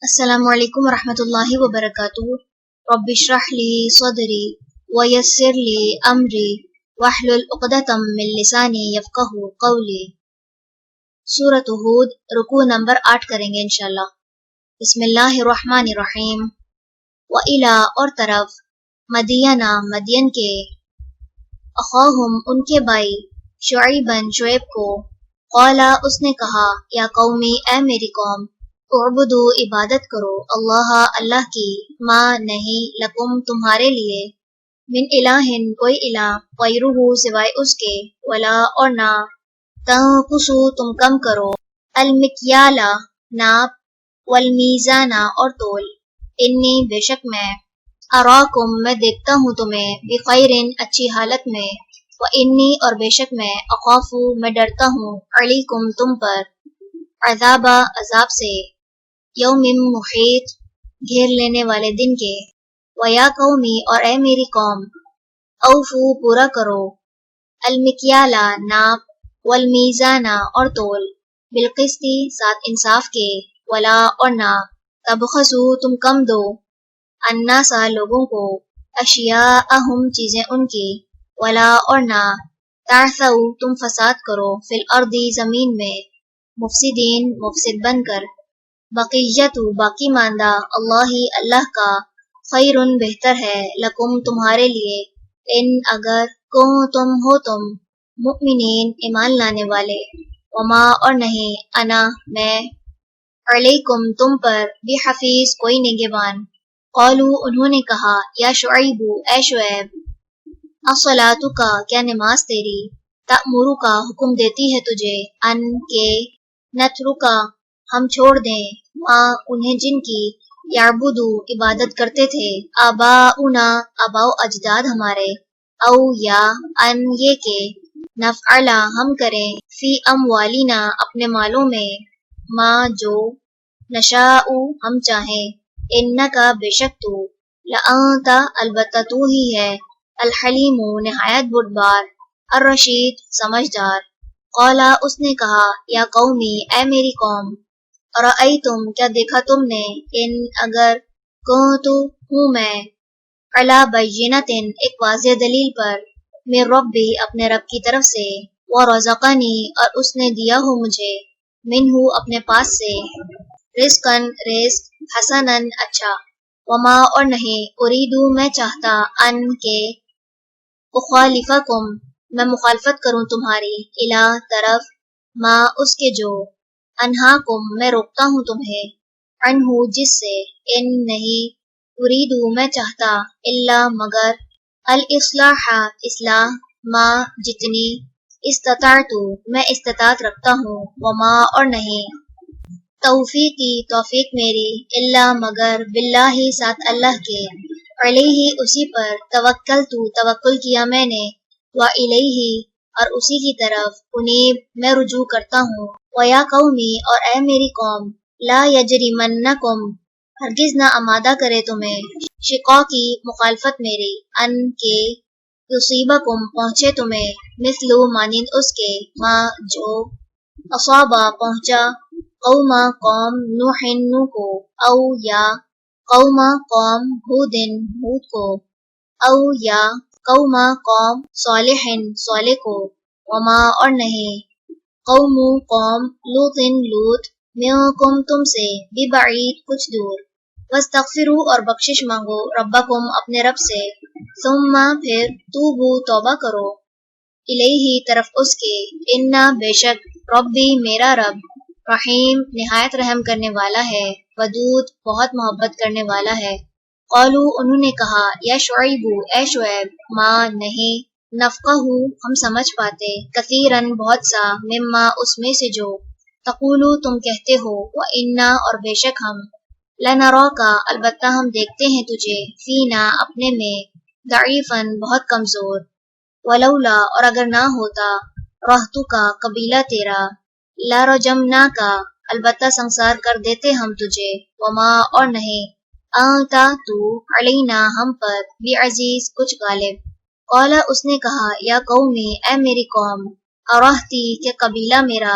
السلام علیکم ورحمۃ اللہ وبرکاتہ۔ رب اشرح لی صدری ویسر لی امری واحلل عقدۃ من لسانی یفقہوا قولی۔ سورۃ ہود، رکوع نمبر 8 کریں گے انشاءاللہ۔ بسم اللہ الرحمن الرحیم۔ وَإِلَىٰ اور طرف، مدینہ مدین کے، اخاہم ان کے بھائی، شعیباً شعیب کو، قالا اس نے کہا، یا قومی اے میری قوم، اعبدو عبادت کرو، اللہ اللہ کی، ما نہیں، لکم تمہارے لیے، من الہ کوئی الہ، غیرہ سوائے اس کے، ولا اور نہ، تنقصو تم کم کرو، المکیال ناپ، والمیزان اور تول، انی بے شک میں، اراکم میں دیکھتا ہوں تمہیں، بخیر اچھی حالت میں، وانی اور بے شک میں، اخافو میں ڈرتا ہوں، علیکم تم پر، عذاب عذاب سے، یوم محیط گھیر لینے والے دن کے، ویا قومی اور اے میری قوم، اوفو پورا کرو، المکیال ناپ، والمیزان اور تول، بالقسط ساتھ انصاف کے، ولا اور نہ، تبخسو تم کم دو، الناس لوگوں کو، اشیاءہم چیزیں ان کی، ولا اور نہ، تعثوا تم فساد کرو، فی الارض زمین میں، مفسدین مفسد بن کر، بقیت باقی ماندہ، اللہ اللہ کا، خیر بہتر ہے، لکم تمہارے لیے، ان اگر کنتم ہو تم، مؤمنین ایمان لانے والے، وما اور نہیں، انا میں، علیکم تم پر، بحفیظ کوئی نگہبان، قالو انہوں نے کہا، یا شعیب اے شعیب، الصلاۃ کیا نماز تیری، تأمر کا حکم دیتی ہے تجھے، ان کے، نترکا ہم چھوڑ دیں، ماں انہیں جن کی، یعبدو عبادت کرتے تھے، آباؤنا آباؤ اجداد ہمارے، او یا ان یہ کہ، نفعلا ہم کریں، فی اموالنا اپنے مالوں میں، ماں جو، نشاء ہم چاہیں، انکا بے شک تو، لانتا البتہ تو ہی ہے، الحلیم نہایت بردبار، الرشید سمجھدار۔ قالا اس نے کہا، یا قومی اے میری قوم، ارأیتم کیا دیکھا تم نے، ان اگر کنتو ہوں میں، علی بینۃ ایک واضح دلیل پر، من ربی اپنے رب کی طرف سے، ورزقنی اور اس نے دیا ہو مجھے، منہ اپنے پاس سے، رزقاً رزق، حسناً اچھا، وما اور نہیں، اریدو میں چاہتا، ان کے، اخالفکم میں مخالفت کروں تمہاری، الی طرف، ما اس کے جو، انہاکم میں روکتا ہوں تمہیں، عنہ جس سے، ان نہیں، اریدو میں چاہتا، الا مگر، الاصلاح اصلاح، ما جتنی، استطعت میں استطاعت رکھتا ہوں، وما اور نہیں، توفیقی توفیق میری، الا مگر، باللہ ساتھ اللہ کے، علیہ اسی پر، توکلت توکل کیا میں نے، والیہ اور اسی کی طرف، انیب میں رجوع کرتا ہوں، ویا قومی اور اے میری قوم، لا یجرمنکم ہرگز نہ آمادہ کرے تمہیں، شقاقی مخالفت میری، ان کے، یصیبکم پہنچے تمہیں، مثل مانند اس کے، ما جو، اصابہ پہنچا، قوم قوم نوح نوح کو، او یا، قوم قوم ہود ہود کو، او یا، قوم قوم صالح صالح کو، وما اور نہیں، قوم قوم لوط لوط، منکم تم سے، ببعید کچھ دور، واستغفروا اور بخشش مانگو، ربکم اپنے رب سے، ثم پھر، توبو توبہ کرو، الیہ طرف اس کے، انا بے شک، ربی میرا رب، رحیم نہایت رحم کرنے والا ہے، ودود بہت محبت کرنے والا ہے۔ قالو انہوں نے کہا، یا شعیب اے شعیب، ما نہیں، نفقہ ہم سمجھ پاتے، کثیراً بہت سا، مما اس میں سے جو، تقولو تم کہتے ہو، وَإِنَّا اور بے شک ہم، لَنَرَاكَ البتہ ہم دیکھتے ہیں تجھے، فینا اپنے میں، ضعیفاً بہت کمزور، ولولا اور اگر نہ ہوتا، رہتک قبیلہ تیرا، لَرَجَمْنَاكَ البتہ سنسار کر دیتے ہم تجھے، وما اور نہیں، انتا تو، علینا ہم پر، بعزیز کچھ غالب۔ قالا اس نے کہا، یا قومی اے میری قوم، ارہتی کہ قبیلہ میرا،